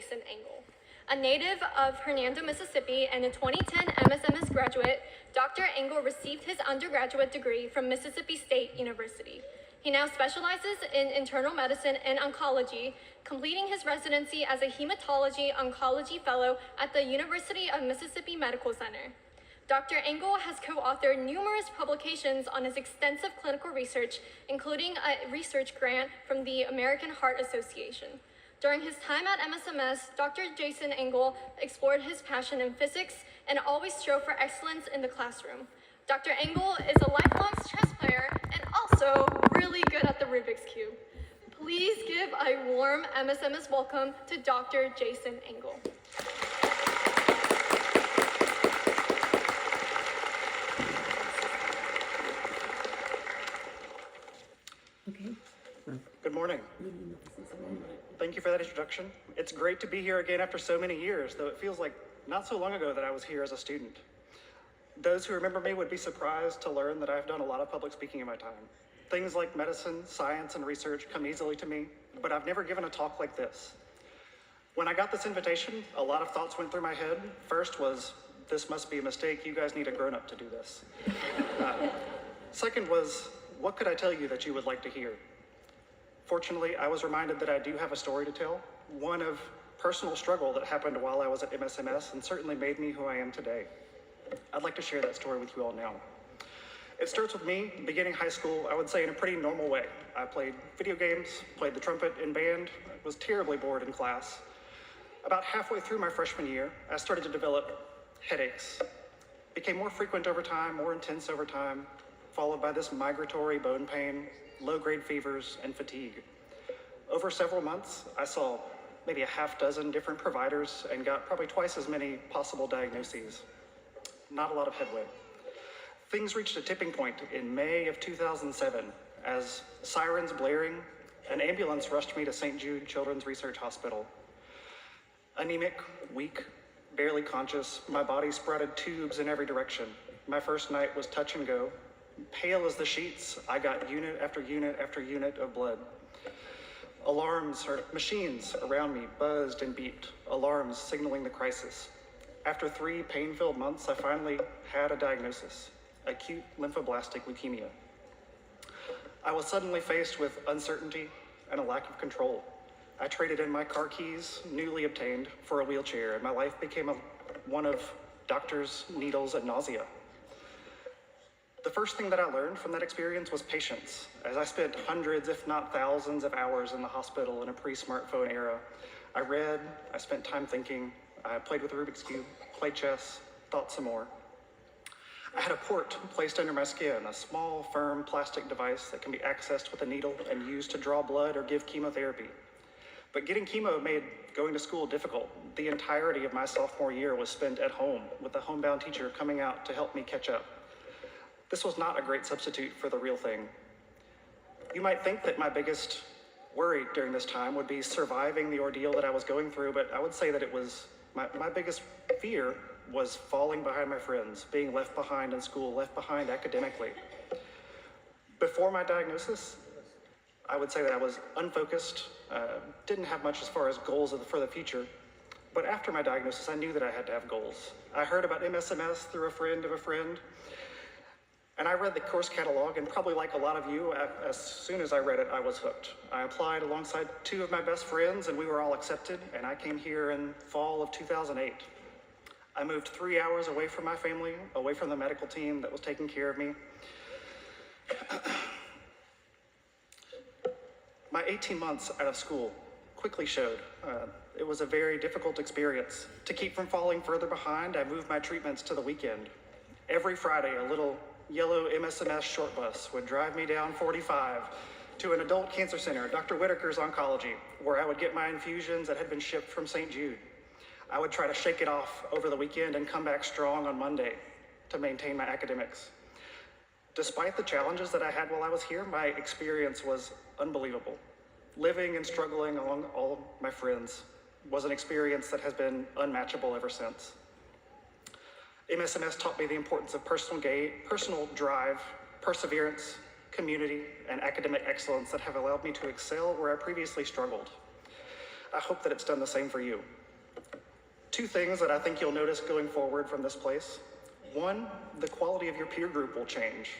Jason Engel. A native of Hernando, Mississippi, and a 2010 MSMS graduate, Dr. Engel received his undergraduate degree from Mississippi State University. He now specializes in internal medicine and oncology, completing his residency as a hematology-oncology fellow at the University of Mississippi Medical Center. Dr. Engel has co-authored numerous publications on his extensive clinical research, including a research grant from the American Heart Association. During his time at MSMS, Dr. Jason Engel explored his passion in physics and always strove for excellence in the classroom. Dr. Engel is a lifelong chess player and also really good at the Rubik's Cube. Please give a warm MSMS welcome to Dr. Jason Engel. Good morning. Thank you for that introduction. It's great to be here again after so many years, though it feels like not so long ago that I was here as a student. Those who remember me would be surprised to learn that I've done a lot of public speaking in my time. Things like medicine, science, and research come easily to me, but I've never given a talk like this. When I got this invitation, a lot of thoughts went through my head. First was, this must be a mistake. You guys need a grown-up to do this. Second was, what could I tell you that you would like to hear? Fortunately, I was reminded that I do have a story to tell, one of personal struggle that happened while I was at MSMS and certainly made me who I am today. I'd like to share that story with you all now. It starts with me beginning high school, I would say in a pretty normal way. I played video games, played the trumpet in band, was terribly bored in class. About halfway through my freshman year, I started to develop headaches. Became more frequent over time, more intense over time, followed by this migratory bone pain, low-grade fevers, and fatigue. Over several months, I saw maybe a half dozen different providers and got probably twice as many possible diagnoses. Not a lot of headway. Things reached a tipping point in May of 2007 as sirens blaring, an ambulance rushed me to St. Jude Children's Research Hospital. Anemic, weak, barely conscious, my body sprouted tubes in every direction. My first night was touch and go. Pale as the sheets, I got unit after unit after unit of blood. Alarms or machines around me buzzed and beeped, alarms signaling the crisis. After 3 pain-filled months, I finally had a diagnosis, acute lymphoblastic leukemia. I was suddenly faced with uncertainty and a lack of control. I traded in my car keys, newly obtained, for a wheelchair, and my life became one of doctors, needles, and nausea. The first thing that I learned from that experience was patience. As I spent hundreds, if not thousands of hours in the hospital in a pre-smartphone era, I read, I spent time thinking, I played with the Rubik's Cube, played chess, thought some more. I had a port placed under my skin, a small, firm plastic device that can be accessed with a needle and used to draw blood or give chemotherapy. But getting chemo made going to school difficult. The entirety of my sophomore year was spent at home with a homebound teacher coming out to help me catch up. This was not a great substitute for the real thing. You might think that my biggest worry during this time would be surviving the ordeal that I was going through, but I would say that it was my biggest fear was falling behind my friends, being left behind in school, left behind academically. Before my diagnosis, I would say that I was unfocused, didn't have much as far as goals for the future. But after my diagnosis, I knew that I had to have goals. I heard about MSMS through a friend of a friend, and I read the course catalog, and probably like a lot of you, as soon as I read it, I was hooked. I applied alongside 2 of my best friends, and we were all accepted, and I came here in fall of 2008. I moved 3 hours away from my family, away from the medical team that was taking care of me. My 18 months out of school quickly showed it was a very difficult experience. To keep from falling further behind, I moved my treatments to the weekend. Every Friday, a little yellow MSMS short bus would drive me down 45 to an adult cancer center, Dr. Whitaker's Oncology, where I would get my infusions that had been shipped from St. Jude. I would try to shake it off over the weekend and come back strong on Monday to maintain my academics. Despite the challenges that I had while I was here, my experience was unbelievable. Living and struggling along all of my friends was an experience that has been unmatchable ever since. MSMS taught me the importance of personal drive, perseverance, community, and academic excellence that have allowed me to excel where I previously struggled. I hope that it's done the same for you. Two things that I think you'll notice going forward from this place. One, the quality of your peer group will change.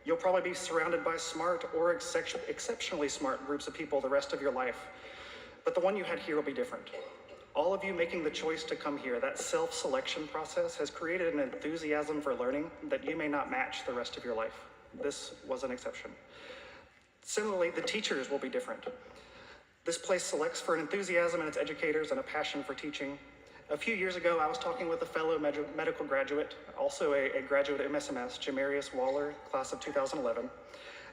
You'll probably be surrounded by smart or exceptionally smart groups of people the rest of your life, but the one you had here will be different. All of you making the choice to come here, that self-selection process has created an enthusiasm for learning that you may not match the rest of your life. This was an exception. Similarly, the teachers will be different. This place selects for an enthusiasm in its educators and a passion for teaching. A few years ago, I was talking with a fellow medical graduate, also a graduate at MSMS, Jamarius Waller, class of 2011.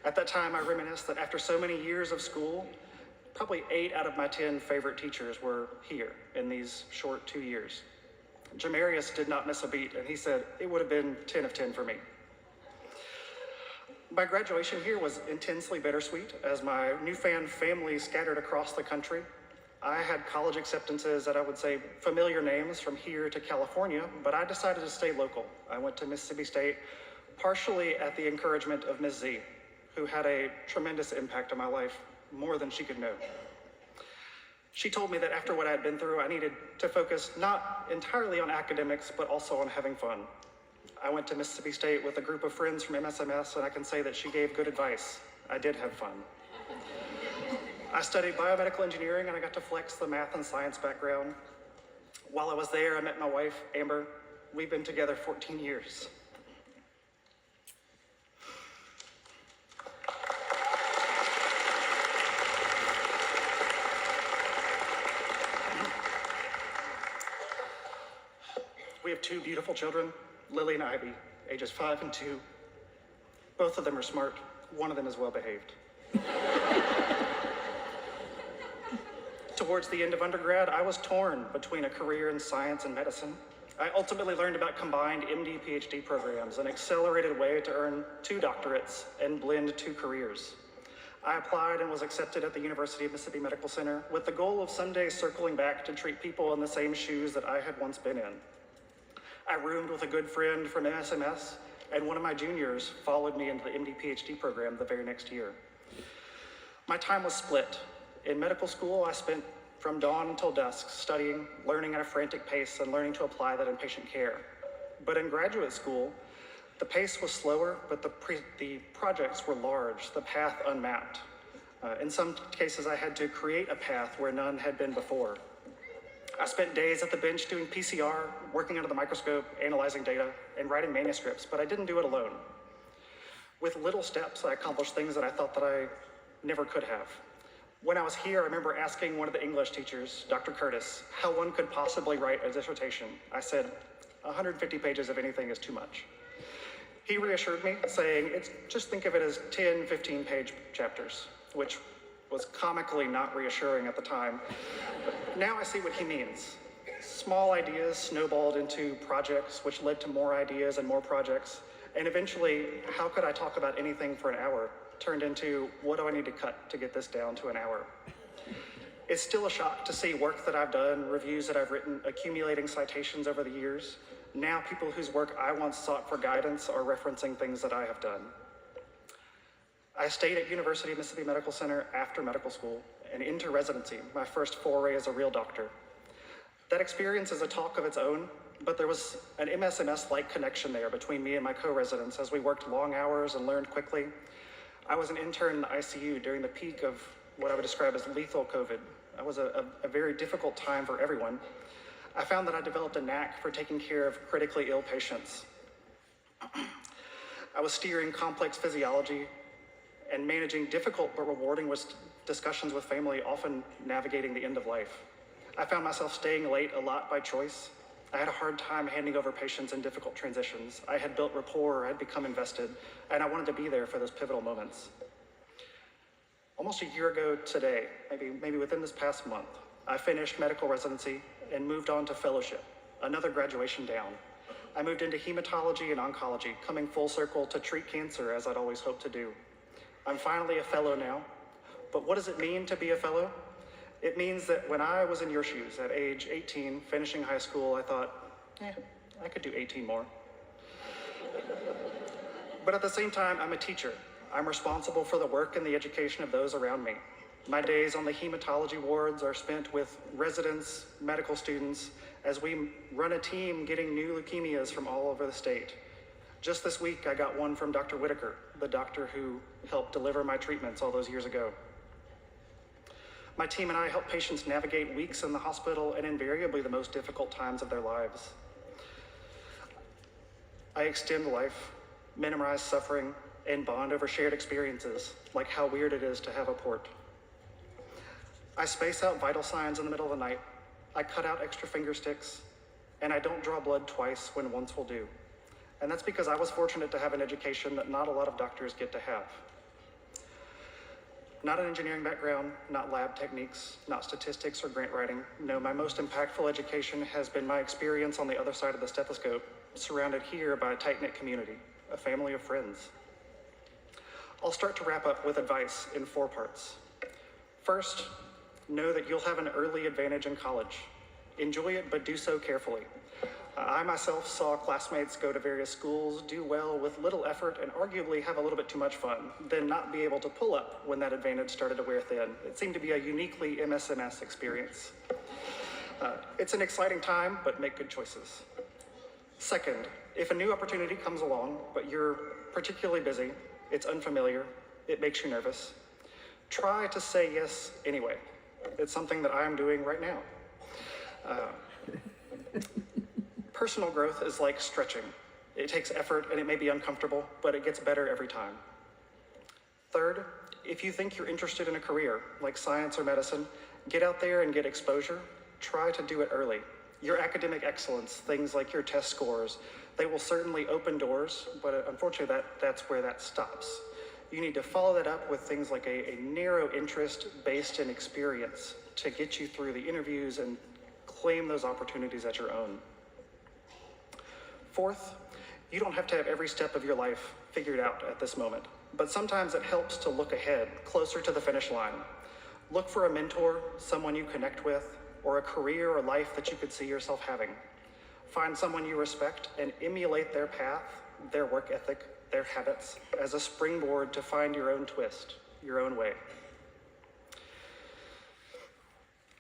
At that time, I reminisced that after so many years of school, probably 8 out of my 10 favorite teachers were here in these short 2 years. Jamarius did not miss a beat, and he said it would have been 10 of 10 for me. My graduation here was intensely bittersweet as my newfound family scattered across the country. I had college acceptances that I would say familiar names from here to California, but I decided to stay local. I went to Mississippi State, partially at the encouragement of Ms. Z, who had a tremendous impact on my life, more than she could know. She told me that after what I had been through, I needed to focus not entirely on academics, but also on having fun. I went to Mississippi State with a group of friends from MSMS, and I can say that she gave good advice. I did have fun. I studied biomedical engineering, and I got to flex the math and science background. While I was there, I met my wife, Amber. We've been together 14 years. We have 2 beautiful children, Lily and Ivy, ages 5 and 2. Both of them are smart. One of them is well behaved. Towards the end of undergrad, I was torn between a career in science and medicine. I ultimately learned about combined MD, PhD programs, an accelerated way to earn 2 doctorates and blend 2 careers. I applied and was accepted at the University of Mississippi Medical Center with the goal of someday circling back to treat people in the same shoes that I had once been in. I roomed with a good friend from MSMS, and one of my juniors followed me into the MD, PhD program the very next year. My time was split. In medical school, I spent from dawn until dusk studying, learning at a frantic pace, and learning to apply that in patient care. But in graduate school, the pace was slower, but the projects were large, the path unmapped. In some cases, I had to create a path where none had been before. I spent days at the bench doing PCR, working under the microscope, analyzing data, and writing manuscripts, but I didn't do it alone. With little steps, I accomplished things that I thought that I never could have. When I was here, I remember asking one of the English teachers, Dr. Curtis, how one could possibly write a dissertation. I said, 150 pages of anything is too much. He reassured me, saying, just think of it as 10, 15-page chapters, which was comically not reassuring at the time. But now I see what he means. Small ideas snowballed into projects, which led to more ideas and more projects. And eventually, how could I talk about anything for an hour? Turned into, what do I need to cut to get this down to an hour? It's still a shock to see work that I've done, reviews that I've written, accumulating citations over the years. Now people whose work I once sought for guidance are referencing things that I have done. I stayed at University of Mississippi Medical Center after medical school and into residency, my first foray as a real doctor. That experience is a talk of its own, but there was an MSMS-like connection there between me and my co-residents as we worked long hours and learned quickly. I was an intern in the ICU during the peak of what I would describe as lethal COVID. That was a very difficult time for everyone. I found that I developed a knack for taking care of critically ill patients. I was steering complex physiology and managing difficult but rewarding discussions with family, often navigating the end of life. I found myself staying late a lot by choice. I had a hard time handing over patients in difficult transitions. I had built rapport, I had become invested, and I wanted to be there for those pivotal moments. Almost a year ago today, maybe within this past month, I finished medical residency and moved on to fellowship, another graduation down. I moved into hematology and oncology, coming full circle to treat cancer as I'd always hoped to do. I'm finally a fellow now, but what does it mean to be a fellow? It means that when I was in your shoes at age 18, finishing high school, I thought, I could do 18 more. But at the same time, I'm a teacher. I'm responsible for the work and the education of those around me. My days on the hematology wards are spent with residents, medical students, as we run a team getting new leukemias from all over the state. Just this week, I got one from Dr. Whitaker, the doctor who helped deliver my treatments all those years ago. My team and I help patients navigate weeks in the hospital and invariably the most difficult times of their lives. I extend life, minimize suffering, and bond over shared experiences, like how weird it is to have a port. I space out vital signs in the middle of the night. I cut out extra finger sticks, and I don't draw blood twice when once will do. And that's because I was fortunate to have an education that not a lot of doctors get to have. Not an engineering background, not lab techniques, not statistics or grant writing. No, my most impactful education has been my experience on the other side of the stethoscope, surrounded here by a tight-knit community, a family of friends. I'll start to wrap up with advice in 4 parts. First, know that you'll have an early advantage in college. Enjoy it, but do so carefully. I myself saw classmates go to various schools, do well with little effort, and arguably have a little bit too much fun, then not be able to pull up when that advantage started to wear thin. It seemed to be a uniquely MSMS experience. It's an exciting time, but make good choices. Second, if a new opportunity comes along, but you're particularly busy, it's unfamiliar, it makes you nervous, try to say yes anyway. It's something that I am doing right now. Personal growth is like stretching. It takes effort and it may be uncomfortable, but it gets better every time. Third, if you think you're interested in a career like science or medicine, get out there and get exposure. Try to do it early. Your academic excellence, things like your test scores, they will certainly open doors, but unfortunately that's where that stops. You need to follow that up with things like a narrow interest based in experience to get you through the interviews and claim those opportunities as your own. Fourth, you don't have to have every step of your life figured out at this moment, but sometimes it helps to look ahead, closer to the finish line. Look for a mentor, someone you connect with, or a career or life that you could see yourself having. Find someone you respect and emulate their path, their work ethic, their habits as a springboard to find your own twist, your own way.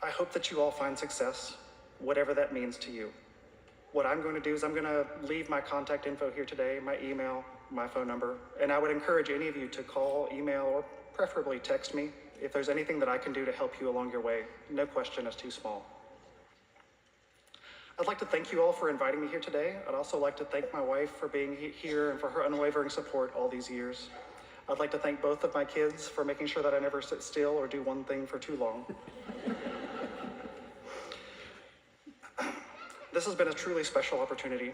I hope that you all find success, whatever that means to you. What I'm going to do is I'm going to leave my contact info here today, my email, my phone number, and I would encourage any of you to call, email, or preferably text me if there's anything that I can do to help you along your way. No question is too small. I'd like to thank you all for inviting me here today. I'd also like to thank my wife for being here and for her unwavering support all these years. I'd like to thank both of my kids for making sure that I never sit still or do one thing for too long. This has been a truly special opportunity,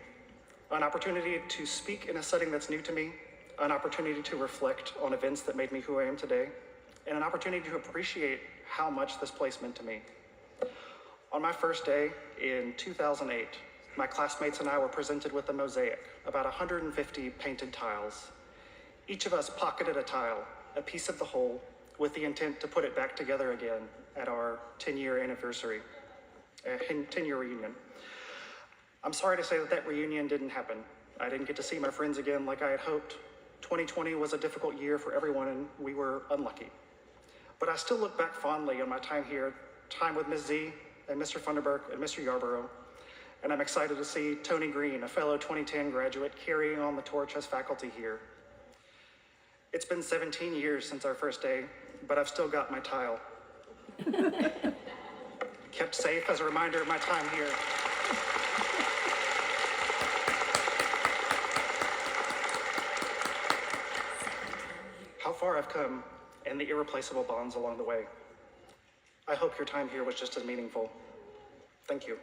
an opportunity to speak in a setting that's new to me, an opportunity to reflect on events that made me who I am today, and an opportunity to appreciate how much this place meant to me. On my first day in 2008, my classmates and I were presented with a mosaic, about 150 painted tiles. Each of us pocketed a tile, a piece of the whole, with the intent to put it back together again at our 10-year anniversary, 10-year reunion. I'm sorry to say that reunion didn't happen. I didn't get to see my friends again like I had hoped. 2020 was a difficult year for everyone and we were unlucky. But I still look back fondly on my time here, time with Ms. Z and Mr. Funderburk and Mr. Yarborough. And I'm excited to see Tony Green, a fellow 2010 graduate, carrying on the torch as faculty here. It's been 17 years since our first day, but I've still got my tile. Kept safe as a reminder of my time here. How far I've come and the irreplaceable bonds along the way. I hope your time here was just as meaningful. Thank you.